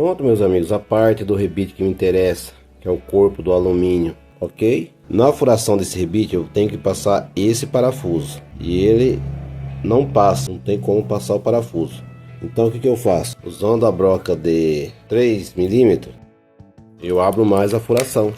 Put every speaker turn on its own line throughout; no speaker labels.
Pronto, meus amigos, a parte do rebite que me interessa, que é o corpo do alumínio, ok? Na furação desse rebite eu tenho que passar esse parafuso e ele não passa, não tem como passar o parafuso. Então o que eu faço? Usando a broca de 3 milímetros, eu abro mais a furação.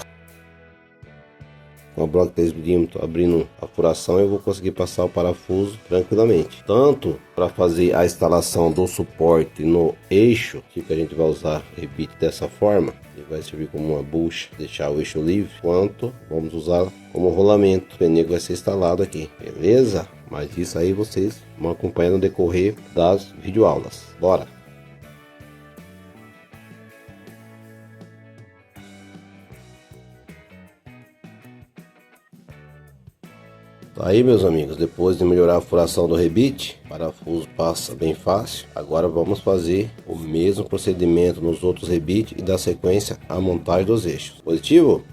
Com a broca de 3 milímetros abrindo a furação, eu vou conseguir passar o parafuso tranquilamente. Tanto para fazer a instalação do suporte no eixo, que a gente vai usar o rebite dessa forma, ele vai servir como uma bucha, deixar o eixo livre, quanto vamos usar como rolamento, o pneu que vai ser instalado aqui, beleza? Mas isso aí vocês vão acompanhando no decorrer das videoaulas. Bora! Aí, meus amigos, depois de melhorar a furação do rebite, o parafuso passa bem fácil. Agora vamos fazer o mesmo procedimento nos outros rebites e dar sequência à montagem dos eixos. Positivo?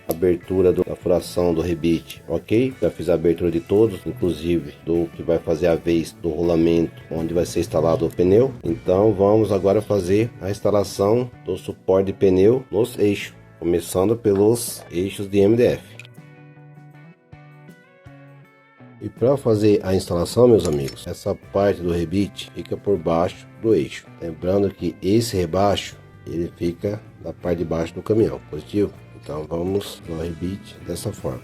Abertura da furação do rebite, ok? Já fiz a abertura de todos, inclusive do que vai fazer a vez do rolamento, onde vai ser instalado o pneu. Então vamos agora fazer a instalação do suporte de pneu nos eixos, começando pelos eixos de MDF. E para fazer a instalação, meus amigos, essa parte do rebite fica por baixo do eixo. Lembrando que esse rebaixo, ele fica na parte de baixo do caminhão, positivo? Então vamos no rebite dessa forma.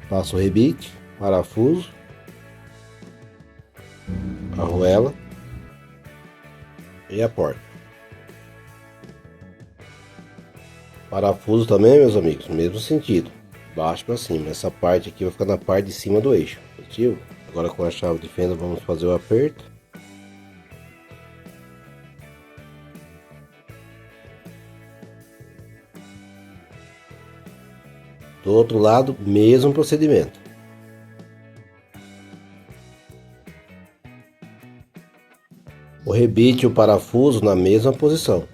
Passo o rebite, parafuso, arruela e a porta. Parafuso também, meus amigos, mesmo sentido, baixo para cima. Essa parte aqui vai ficar na parte de cima do eixo, positivo? Agora com a chave de fenda vamos fazer o aperto. Do outro lado, mesmo procedimento. O rebite e o parafuso na mesma posição.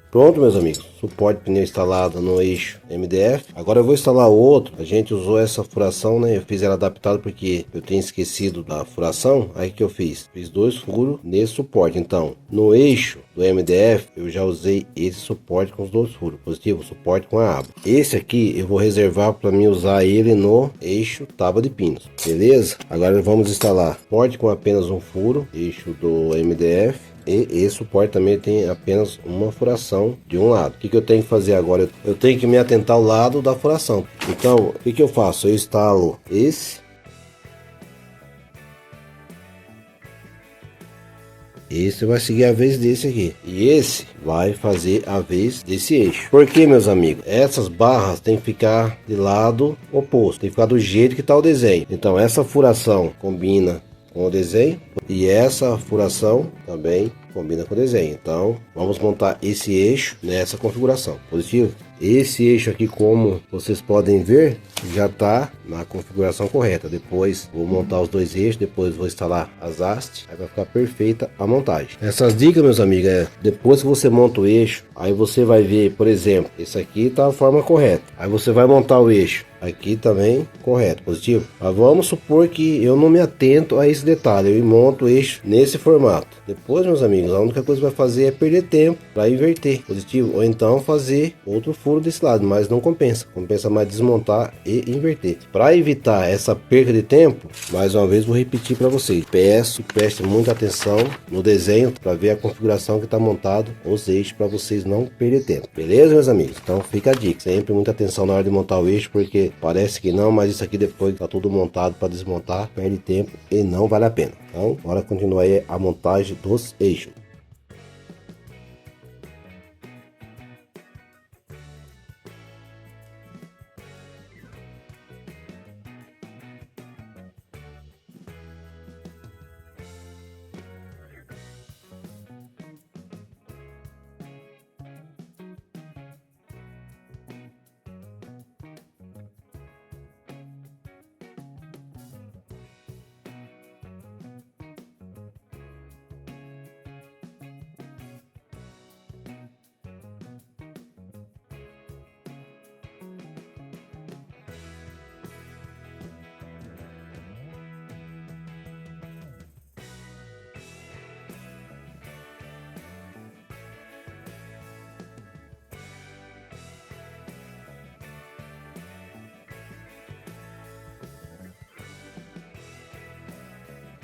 Pronto, meus amigos, suporte pneu instalado no eixo MDF. Agora eu vou instalar o outro. A gente usou essa furação, né? Eu fiz ela adaptada porque eu tinha esquecido da furação. Aí que eu fiz? Fiz 2 furos nesse suporte. Então, no eixo do MDF, eu já usei esse suporte com os 2 furos. Positivo, suporte com a aba. Esse aqui eu vou reservar para mim usar ele no eixo tábua de pinos. Beleza? Agora vamos instalar suporte com apenas um furo, eixo do MDF. E esse suporte também tem apenas uma furação de um lado. O que eu tenho que fazer agora? Eu tenho que me atentar ao lado da furação. Então, o que eu faço? Eu instalo esse. Esse vai seguir a vez desse aqui. E esse vai fazer a vez desse eixo. Por quê, meus amigos? Essas barras tem que ficar de lado oposto. Tem que ficar do jeito que está o desenho. Então, essa furação combina com o desenho e essa furação também combina com o desenho. Então vamos montar esse eixo nessa configuração. Positivo? Esse eixo aqui, como vocês podem ver, já está na configuração correta. Depois vou montar os 2 eixos, depois vou instalar as hastes, aí vai ficar perfeita a montagem. Essas dicas, meus amigos, depois que você monta o eixo, aí você vai ver, por exemplo, esse aqui está a forma correta. Aí você vai montar o eixo, Aqui também correto, positivo. Mas vamos supor que eu não me atento a esse detalhe, eu monto o eixo nesse formato. Depois, meus amigos, a única coisa que vai fazer é perder tempo para inverter, positivo, ou então fazer outro furo desse lado, mas não compensa. Compensa mais desmontar e inverter. Para evitar essa perda de tempo, mais uma vez vou repetir para vocês. Peço que prestem muita atenção no desenho para ver a configuração que está montado os eixos, para vocês não perder tempo. Beleza, meus amigos? Então fica a dica. Sempre muita atenção na hora de montar o eixo, porque parece que não, mas isso aqui depois que tá tudo montado para desmontar, perde tempo e não vale a pena. Então, bora continuar aí a montagem dos eixos.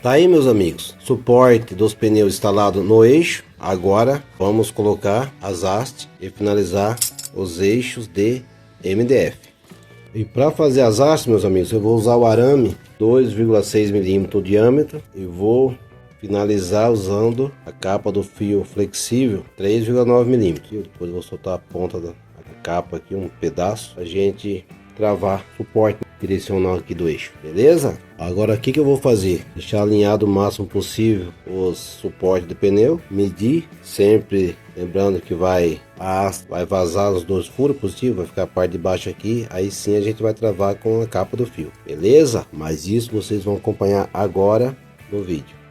Tá aí, meus amigos, suporte dos pneus instalado no eixo. Agora vamos colocar as hastes e finalizar os eixos de MDF. E para fazer as hastes, meus amigos, eu vou usar o arame 2,6 milímetros de diâmetro e vou finalizar usando a capa do fio flexível 3,9 milímetros. Depois eu vou soltar a ponta da capa aqui, um pedaço, a gente travar o suporte direcional aqui do eixo, beleza? Agora o que eu vou fazer? Deixar alinhado o máximo possível os suportes do pneu, medir, sempre lembrando que vai vazar os dois furos positivos, vai ficar a parte de baixo aqui, aí sim a gente vai travar com a capa do fio, beleza? Mas isso vocês vão acompanhar agora no vídeo.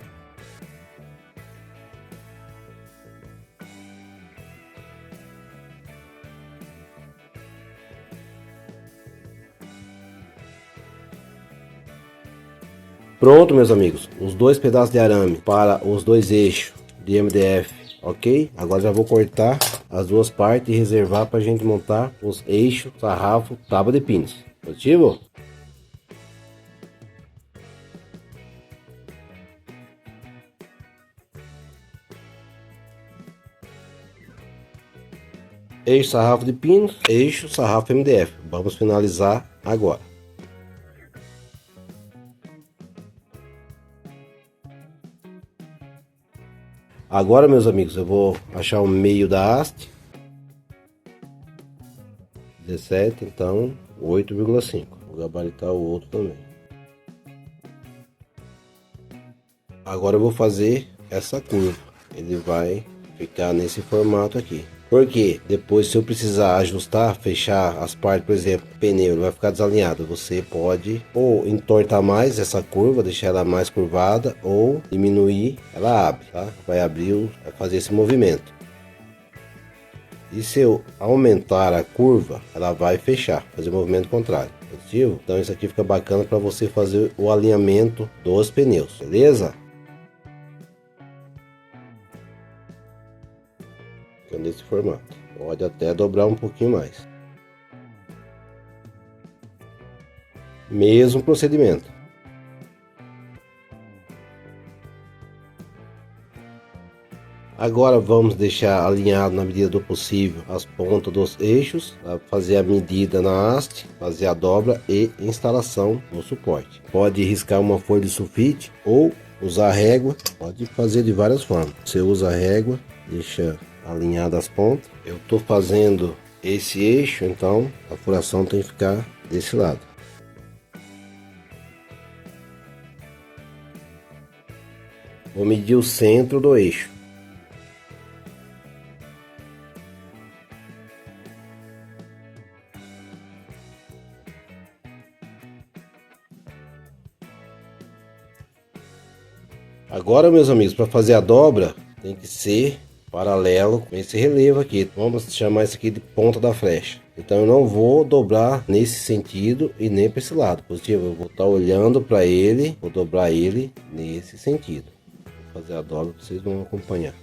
Pronto, meus amigos, os dois pedaços de arame para os dois eixos de MDF, ok? Agora já vou cortar as duas partes e reservar para a gente montar os eixos, sarrafo, tábua de pinos. Positivo? Eixo, sarrafo de pinos, eixo, sarrafo MDF. Vamos finalizar agora. Agora, meus amigos, eu vou achar o meio da haste. 17, então 8,5. Vou gabaritar o outro também. Agora eu vou fazer essa curva. Ele vai ficar nesse formato aqui. Porque depois, se eu precisar ajustar, fechar as partes, por exemplo, pneu, ele vai ficar desalinhado. Você pode ou entortar mais essa curva, deixar ela mais curvada, ou diminuir, ela abre, tá? Vai abrir, vai fazer esse movimento. E se eu aumentar a curva, ela vai fechar, fazer o movimento contrário. Positivo? Então isso aqui fica bacana para você fazer o alinhamento dos pneus, beleza? Nesse formato, pode até dobrar um pouquinho mais. Mesmo procedimento. Agora vamos deixar alinhado na medida do possível as pontas dos eixos, fazer a medida na haste, fazer a dobra e instalação no suporte. Pode riscar uma folha de sulfite ou usar régua, pode fazer de várias formas. Você usa a régua, deixa alinhado as pontas. Eu estou fazendo esse eixo, então a furação tem que ficar desse lado. Vou medir o centro do eixo. Agora, meus amigos, para fazer a dobra tem que ser paralelo com esse relevo aqui. Vamos chamar isso aqui de ponta da flecha. Então eu não vou dobrar nesse sentido e nem para esse lado positivo. Eu vou estar olhando para ele, vou dobrar ele nesse sentido. Vou fazer a dobra para vocês vão acompanhar.